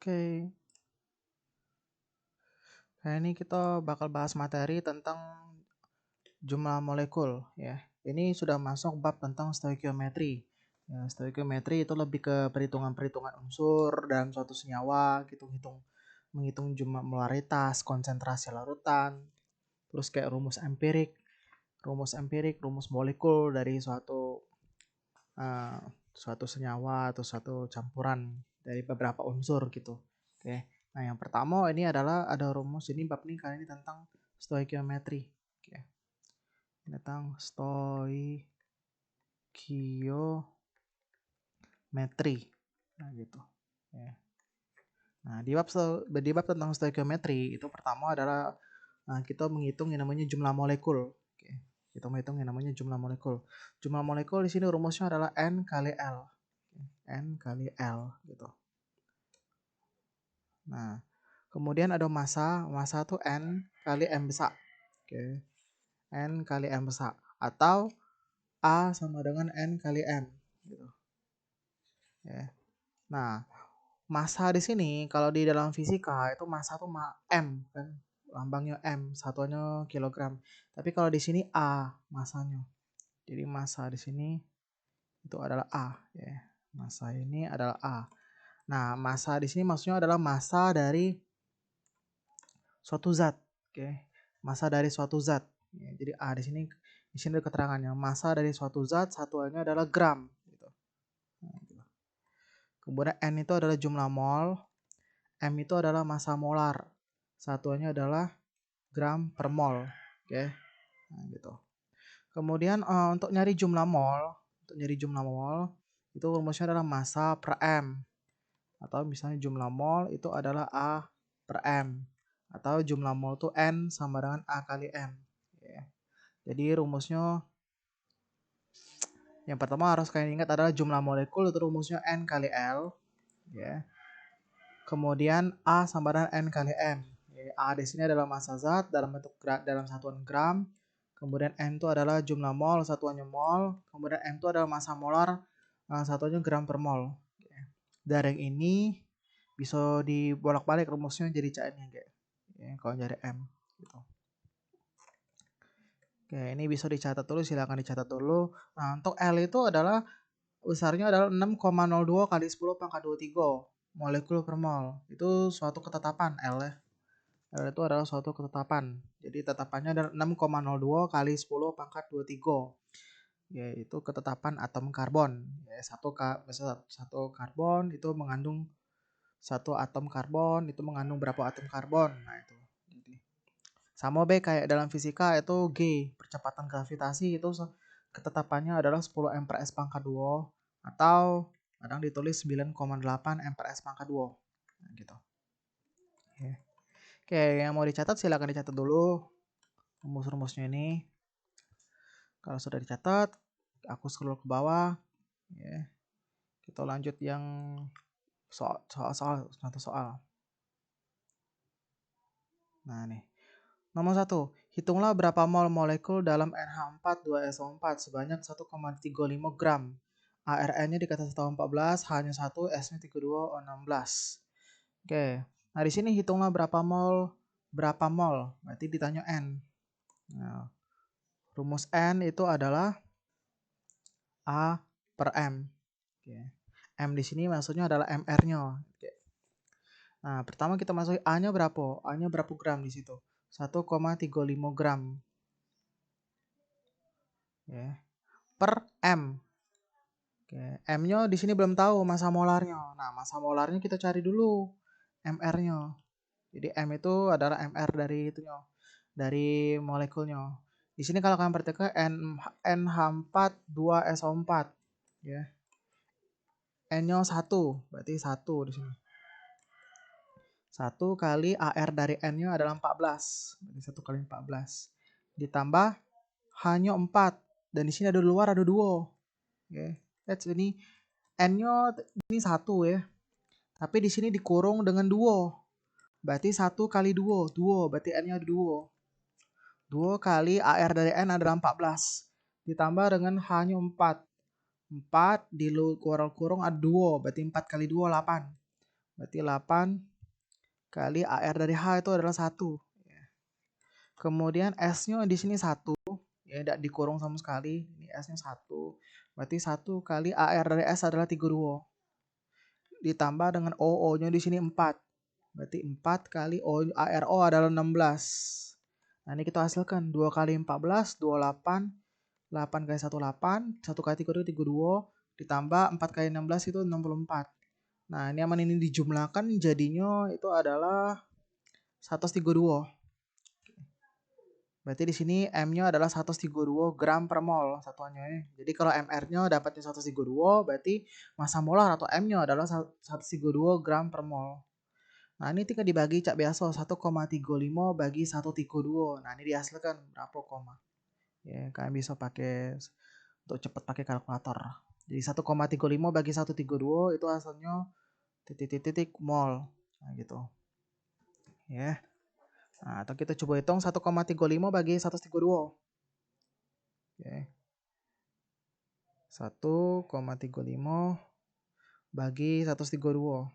Oke. Nah, ini kita bakal bahas materi tentang jumlah molekul ya. Ini sudah masuk bab tentang stoikiometri. Ya, stoikiometri itu lebih ke perhitungan-perhitungan unsur dalam suatu senyawa, menghitung jumlah molaritas, konsentrasi larutan, terus kayak rumus molekul dari suatu senyawa atau suatu campuran dari beberapa unsur gitu. Oke. Nah, yang pertama ini adalah ada rumus ini bab ini kali ini tentang stoikiometri. Oke. Tentang stoikiometri. Nah, gitu. Ya. Nah, di bab tentang stoikiometri itu pertama adalah kita menghitung yang namanya jumlah molekul. Oke. Kita menghitung yang namanya jumlah molekul. Jumlah molekul di sini rumusnya adalah N kali L. N kali L gitu. Nah, kemudian ada massa tuh N kali M besar. Oke. N kali M besar. Atau A sama dengan N kali M. Gitu. Ya. Nah, massa di sini kalau di dalam fisika itu massa tuh M kan. Lambangnya M, satuannya kilogram. Tapi kalau di sini A massanya. Jadi massa di sini itu adalah A. Ya. Massa ini adalah A. Nah, massa di sini maksudnya adalah massa dari suatu zat, oke. Massa dari suatu zat. Ya, jadi A di sini ada keterangannya. Massa dari suatu zat satuannya adalah gram. Gitu. Nah, gitu. Kemudian N itu adalah jumlah mol, M itu adalah massa molar. Satuannya adalah gram per mol, oke. Nah, gitu. Kemudian untuk nyari jumlah mol, itu rumusnya adalah massa per M. Atau misalnya jumlah mol itu adalah A per M. Atau jumlah mol itu N sama dengan A kali M. Ya. Jadi rumusnya yang pertama harus kalian ingat adalah jumlah molekul itu rumusnya N kali L. Ya. Kemudian A sama dengan N kali M. Ya. A di sini adalah massa zat dalam satuan gram. Kemudian N itu adalah jumlah mol, satuannya mol. Kemudian M itu adalah massa molar, satuannya gram per mol. Ya. Dari yang ini bisa dibolak-balik rumusnya jadi cairnya kayak ya, kalau nyari M gitu. Oke, ini bisa dicatat dulu, silakan dicatat dulu. Nah, untuk L itu adalah besarnya adalah 6,02 kali 10 pangkat 23 molekul per mol. Itu suatu ketetapan L ya. L itu adalah suatu ketetapan. Jadi tetapannya adalah 6,02 kali 10 pangkat 23. Yaitu ketetapan atom karbon. Ya, satu karbon itu mengandung satu atom karbon itu mengandung berapa atom karbon. Nah, itu. Jadi sama B kayak dalam fisika itu G, percepatan gravitasi itu ketetapannya adalah 10 m per s pangkat 2 atau kadang ditulis 9,8 m per s pangkat 2. Nah, gitu. Oke, yang mau dicatat silakan dicatat dulu rumus-rumusnya ini. Kalau sudah dicatat, aku scroll ke bawah. Ya. Kita lanjut yang contoh soal. Nah, nih. Nomor 1. Hitunglah berapa mol molekul dalam NH4 2SO4 sebanyak 1,35 gram. ARN-nya dikata 14, H-nya 1, S-nya 32, O16. Oke. Nah, di sini hitunglah berapa mol. Berarti ditanya N. Nah, rumus N itu adalah A per M. Oke. M di sini maksudnya adalah MR-nya. Oke. Nah, pertama kita masukin A-nya berapa? A-nya berapa gram di situ? 1,35 gram. Ya. Per M. Oke. M-nya di sini belum tahu massa molarnya. Nah, massa molarnya kita cari dulu MR-nya. Jadi M itu adalah MR dari itunya, dari molekulnya. Di sini kalau kalian perhatikan NH4 2SO4 ya. N-nya 1, berarti 1 di sini. 1 kali AR dari N-nya adalah 14. Berarti 1 kali 14. Ditambah H-nya 4. Dan di sini ada luar ada 2. Oke. That's ini N-nya ini 1 ya. Tapi di sini dikurung dengan 2. Berarti 1 kali 2. 2 berarti N-nya ada 2. 2 kali AR dari N adalah 14. Ditambah dengan H-nya 4. 4 di kurung ada 2. Berarti 4 kali 2 8. Berarti 8 kali AR dari H itu adalah 1. Kemudian S-nya di sini 1. Ya, tidak dikurung sama sekali. Ini S-nya 1. Berarti 1 kali AR dari S adalah 32. Ditambah dengan O-nya di sini 4. Berarti 4 kali ARO adalah 16. Nah, ini kita hasilkan 2 kali 14, 28, 8 kali 1, 8, 1 kali 3, 32, ditambah 4 kali 16 itu 64. Nah, ini aman ini dijumlahkan jadinya itu adalah 132. Berarti di sini M-nya adalah 132 gram per mol satuannya. Jadi kalau MR-nya dapatnya 132, berarti massa molar atau M-nya adalah 132 gram per mol. Nah, ini tinggal dibagi cak biasa 1,35 bagi 132. Nah, ini dihasilkan berapa koma. Ya, kalian bisa pakai untuk cepat pakai kalkulator. Jadi 1,35 bagi 132 itu hasilnya titik-titik mol. Nah, gitu. Ya. Nah, atau kita coba hitung 1,35 bagi 132. Oke. 1,35 bagi 132.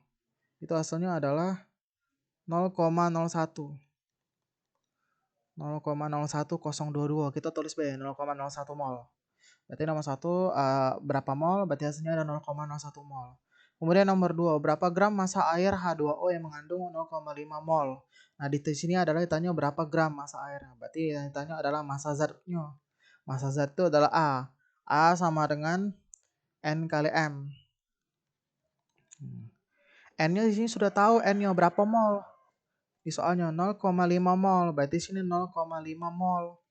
Itu hasilnya adalah 0,01. 0,01022. Kita tulis B 0,01 mol. Berarti nomor 1 berapa mol? Berarti hasilnya ada 0,01 mol. Kemudian nomor 2, berapa gram massa air H2O yang mengandung 0,5 mol? Nah, di sini adalah ditanya berapa gram massa air. Berarti yang ditanya adalah massa zatnya. Massa zat itu adalah A. A sama dengan N kali M. N-nya di sini sudah tahu N-nya berapa mol. Di soalnya 0,5 mol, berarti sini 0,5 mol.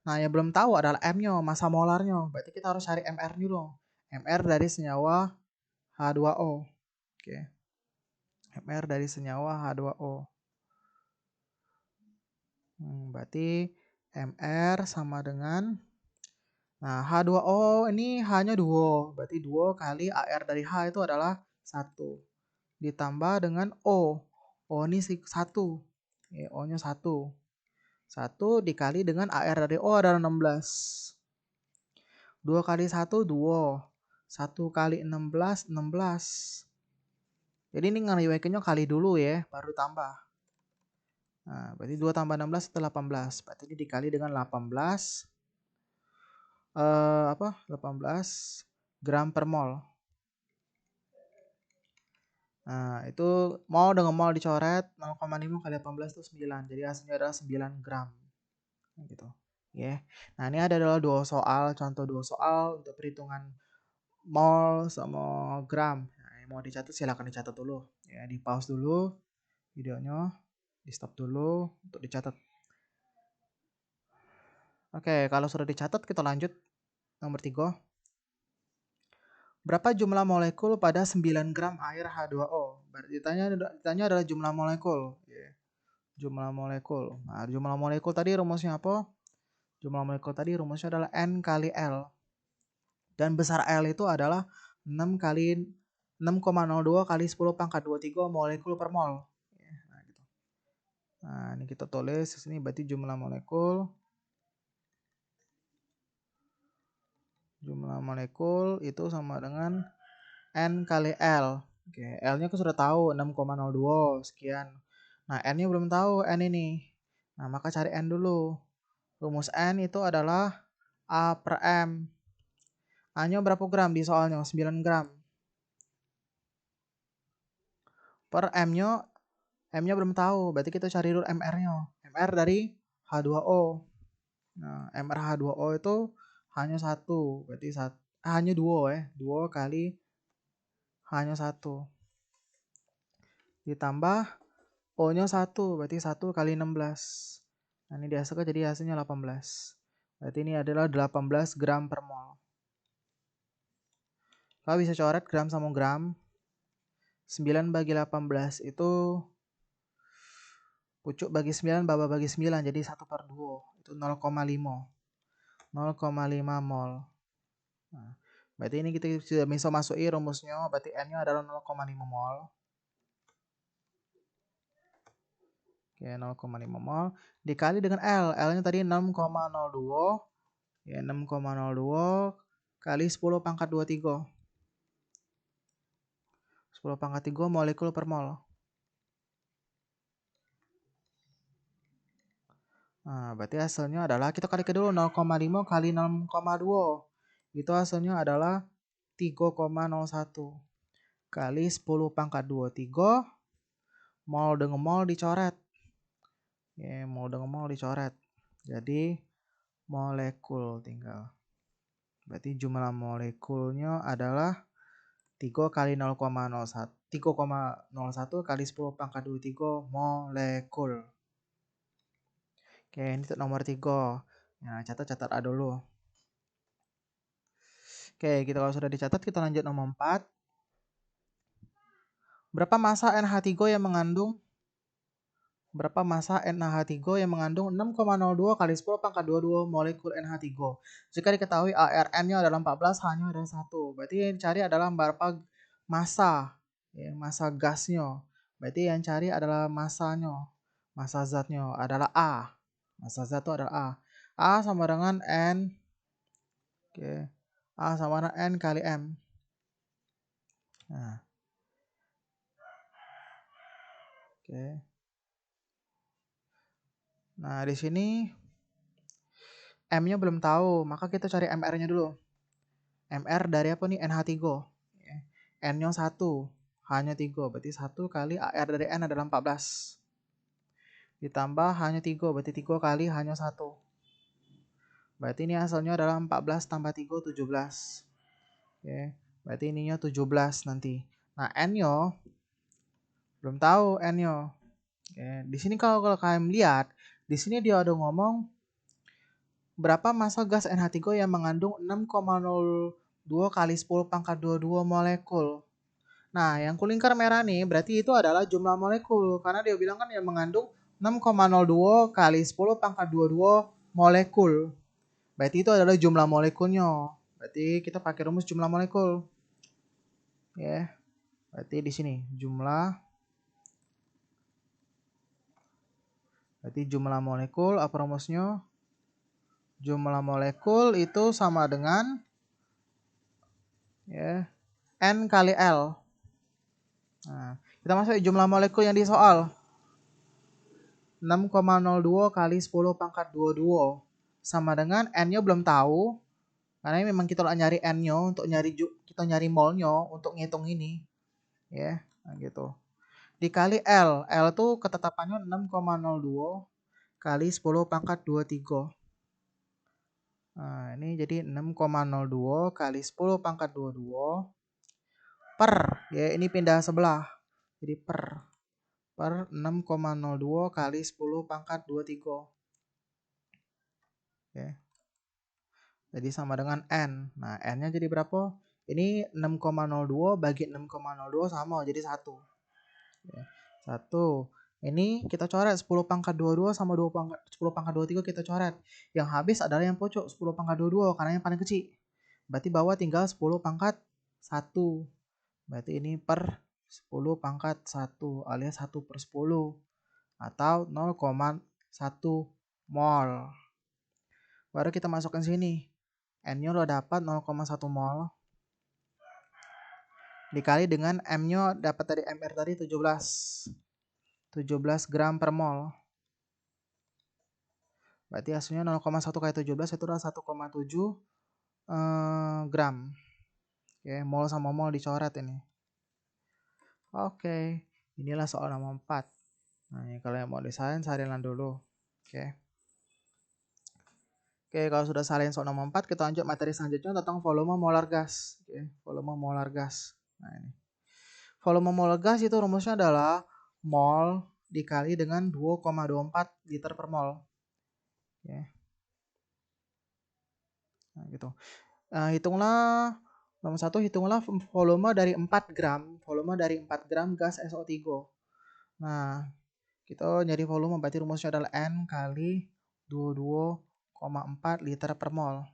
Nah, yang belum tahu adalah M-nya, massa molarnya. Berarti kita harus cari MR dulu. MR dari senyawa H2O. Oke. MR dari senyawa H2O. Berarti MR sama dengan, nah, H2O ini H-nya 2. Berarti 2 kali AR dari H itu adalah 1. Ditambah dengan O. O ini 1. O-nya 1. 1 dikali dengan AR dari O adalah 16. 2 kali 1, 2. 1 kali 16, 16. Jadi ini ngeliwekinnya kali dulu ya, baru tambah. Nah, berarti 2 tambah 16 itu 18. Berarti ini dikali dengan 18. 18 gram per mol. Nah, itu mol dengan mol dicoret, 0,5 kali 18 itu 9. Jadi hasilnya adalah 9 gram. Gitu. Ya. Nah, ini adalah contoh dua soal untuk perhitungan mol sama gram. Nah, yang mau dicatat silakan dicatat dulu. Ya, di pause dulu videonya, di stop dulu untuk dicatat. Oke, kalau sudah dicatat kita lanjut nomor 3. Berapa jumlah molekul pada 9 gram air H2O? Berarti ditanya adalah jumlah molekul. Yeah. Jumlah molekul. Nah, jumlah molekul tadi rumusnya apa? Jumlah molekul tadi rumusnya adalah N kali L. Dan besar L itu adalah 6,02 kali 10 pangkat 23 molekul per mol. Nah, gitu. Nah, ini kita tulis di sini berarti jumlah molekul. Jumlah molekul itu sama dengan N kali L. Oke, L-nya aku sudah tahu 6,02 sekian. Nah, N-nya belum tahu N ini. Nah, maka cari N dulu. Rumus N itu adalah A per M. A-nya berapa gram di soalnya? 9 gram. Per M-nya belum tahu. Berarti kita cari dulu MR-nya. MR dari H2O. Nah, MR H2O itu hanya 1. Berarti hanya 2 ya. 2 kali hanya 1. Ditambah O-nya 1. Berarti 1 kali 16. Nah, ini dihasilkan jadi hasilnya 18. Berarti ini adalah 18 gram per mol. Kalau bisa coret gram sama gram. 9 bagi 18 itu pucuk bagi 9, baba bagi 9. Jadi 1 per 2. Itu 0,5. 0,5 mol. Nah, berarti ini kita sudah bisa masuki rumusnya. Berarti N-nya adalah 0,5 mol. Oke, 0,5 mol. Dikali dengan L. L-nya tadi 6,02. Ya, 6,02 kali 10 pangkat 23. 10 pangkat 3 molekul per mol. Nah, berarti hasilnya adalah, kita kalikan dulu 0,5 kali 6,2. Itu hasilnya adalah 3,01. Kali 10 pangkat 23. Mol dengan mol dicoret. Ya, mol dengan mol dicoret. Jadi, molekul tinggal. Berarti jumlah molekulnya adalah 3 kali 0,01. 3,01 kali 10 pangkat 23 molekul. Oke, ini untuk nomor 3. Nah, catat A dulu. Oke, kita kalau sudah dicatat, kita lanjut nomor 4. Berapa massa NH3 yang mengandung 6,02 kali 10 pangkat 22 molekul NH3. Jika diketahui ARN-nya adalah 14, H-nya adalah 1. Berarti yang dicari adalah berapa massa, ya, massa gasnya. Berarti yang cari adalah massanya. Massa zatnya adalah A. Massa zat itu adalah A. A sama dengan N. Oke. A sama dengan N kali M. Nah. Oke. Nah, di sini M-nya belum tahu, maka kita cari MR-nya dulu. MR dari apa nih? NH3. N-nya 1, H-nya 3, berarti 1 kali AR dari N adalah 14. Ditambah H-nya 3, berarti 3 kali H-nya 1. Berarti ini hasilnya adalah 14 tambah 3, 17. Oke, berarti ininya 17 nanti. Nah, N-nya belum tahu N-nya. Oke, di sini kalau kalian lihat, di sini dia ada ngomong berapa massa gas NH3 yang mengandung 6,02 kali 10 pangkat 22 molekul. Nah, yang kulingkar merah nih berarti itu adalah jumlah molekul. Karena dia bilang kan yang mengandung 6,02 kali 10 pangkat 22 molekul. Berarti itu adalah jumlah molekulnya. Berarti kita pakai rumus jumlah molekul. Ya. Berarti di sini jumlah. Berarti jumlah molekul apa rumusnya? Jumlah molekul itu sama dengan ya, N kali L. Nah, kita masuk jumlah molekul yang di soal. 6,02 kali 10 pangkat 22 sama dengan N-nya belum tahu. Karena memang kita nyari N-nya untuk nyari molnya untuk ngitung ini. Ya, nah gitu. Dikali L. L tuh ketetapannya 6,02 kali 10 pangkat 23. Nah, ini jadi 6,02 kali 10 pangkat 22 per, ya ini pindah sebelah. Jadi per 6,02 kali 10 pangkat 23. Oke. Jadi sama dengan N. Nah, N-nya jadi berapa? Ini 6,02 bagi 6,02 sama, jadi 1. Oke. 1. Ini kita coret 10 pangkat 22 sama 10 pangkat 23 kita coret. Yang habis adalah yang pojok 10 pangkat 22 karena yang paling kecil. Berarti bawah tinggal 10 pangkat 1. Berarti ini per 10 pangkat 1 alias 1 per 10 atau 0,1 mol. Baru kita masukkan sini. N-nya udah dapat 0,1 mol. Dikali dengan M-nya dapat dari MR tadi 17 gram per mol. Berarti hasilnya 0,1 kali 17 itu adalah 1,7 gram. Oke, mol sama mol dicoret ini. Oke, inilah soal nomor 4. Nah, kalau yang mau desain salinan dulu. Oke. Oke, kalau sudah salin soal nomor 4, kita lanjut materi selanjutnya tentang volume molar gas. Oke, volume molar gas. Nah, ini. Volume molar gas itu rumusnya adalah mol dikali dengan 2,24 liter per mol. Oke. Nah, gitu. Hitunglah nomor 1, hitunglah volume dari 4 gram. Volume dari 4 gram gas SO3. Nah, kita nyari volume berarti rumusnya adalah N kali 22,4 liter per mol.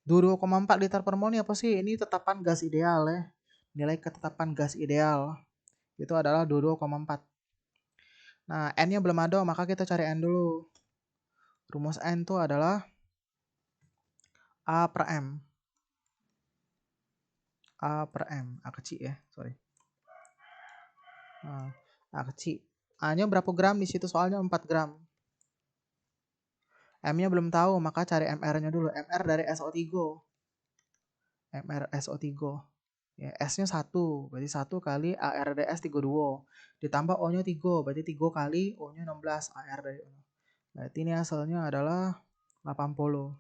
22,4 liter per mol ini apa sih? Ini tetapan gas ideal ya. Nilai ketetapan gas ideal itu adalah 22,4. Nah, N-nya belum ada, maka kita cari N dulu. Rumus N itu adalah A per M. A per M. A kecil ya, sorry. A kecil. A-nya berapa gram di situ soalnya 4 gram. M-nya belum tahu, maka cari MR-nya dulu. MR dari SO3. MR SO3. Ya, S-nya 1, berarti 1 kali ARDS 32. Ditambah O-nya 3, berarti 3 kali O-nya 16, AR dari O. Berarti ini hasilnya adalah 80.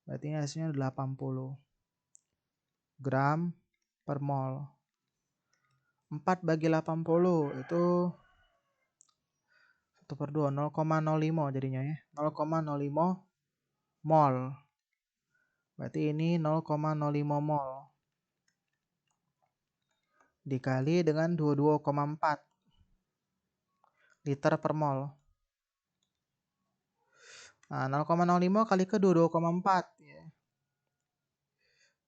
Berarti ini hasilnya 80 gram per mol. 4 bagi 80 itu 1/2, 0,05 jadinya ya. 0,05 mol. Berarti ini 0,05 mol. Dikali dengan 22,4 liter per mol. Nah, 0,05 kali ke 22,4 ya.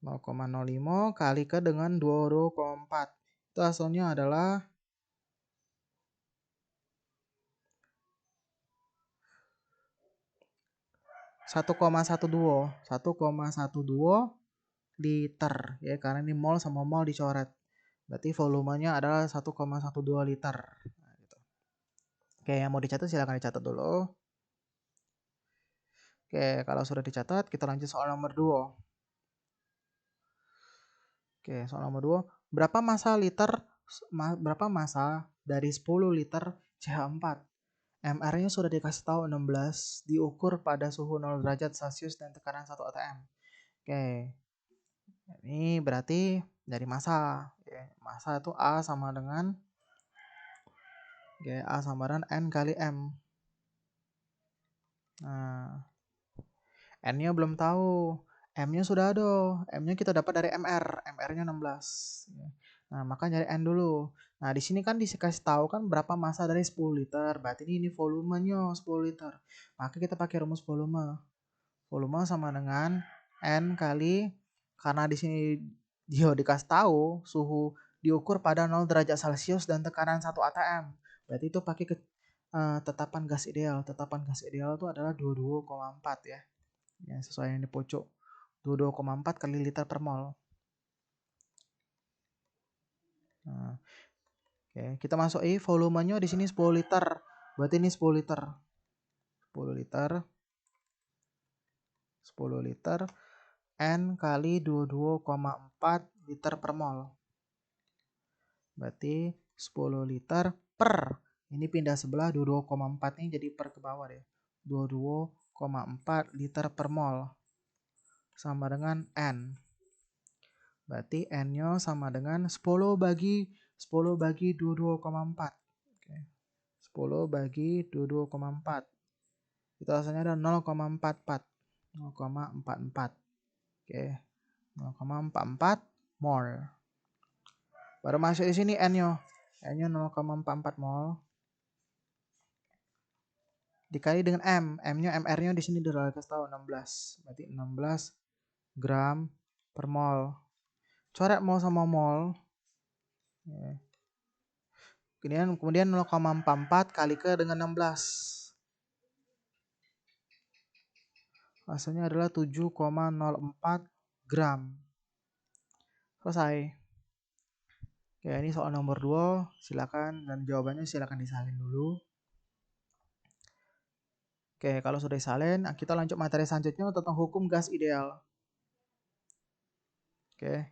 0,05 kali ke dengan 22,4. Itu hasilnya adalah 1,12 liter ya, karena ini mol sama mol dicoret. Berarti volumenya adalah 1,12 liter. Nah, gitu. Oke, yang mau dicatat silahkan dicatat dulu. Oke, kalau sudah dicatat, kita lanjut soal nomor 2. Oke, soal nomor 2. Berapa massa dari 10 liter CH4? MR-nya sudah dikasih tahu 16, diukur pada suhu 0 derajat Celcius dan tekanan 1 atm. Oke, ini berarti dari massa. Massa itu A sama dengan N kali M. Nah, N-nya belum tahu. M-nya sudah ada. M-nya kita dapat dari MR. MR-nya 16. Nah, maka nyari N dulu. Nah, di sini kan dikasih tahu kan berapa massa dari 10 liter. Berarti ini volumenya 10 liter. Maka kita pakai rumus volume. Volume sama dengan N kali, karena di sini dia dikasih tahu suhu diukur pada 0 derajat Celcius dan tekanan 1 atm. Berarti itu pakai tetapan gas ideal. Tetapan gas ideal itu adalah 22,4 ya. Ya, sesuai yang di pojok. 22,4 kali liter per mol. Nah, oke, kita masuk volumenya di sini 10 liter. Berarti ini 10 liter. 10 liter. 10 liter N kali 22,4 liter per mol. Berarti 10 liter per, ini pindah sebelah 22,4 ini jadi per ke bawah deh. 22,4 liter per mol sama dengan N. Berarti N-nya sama dengan 10 bagi 22,4. Oke. 10 bagi 22,4. Itu hasilnya ada 0,44. 0,44. Oke. 0,44 mol. Baru masuk di sini N-nya. N-nya 0,44 mol. Dikali dengan M. M-nya MR-nya di sini dikasih tahu 16. Berarti 16 gram per mol. Coret mol sama mol. Kemudian 0,44 kali ke dengan 16. Hasilnya adalah 7,04 gram. Selesai. Oke, ini soal nomor 2. Silakan, dan jawabannya silakan disalin dulu. Oke, kalau sudah disalin, kita lanjut materi selanjutnya tentang hukum gas ideal. Oke.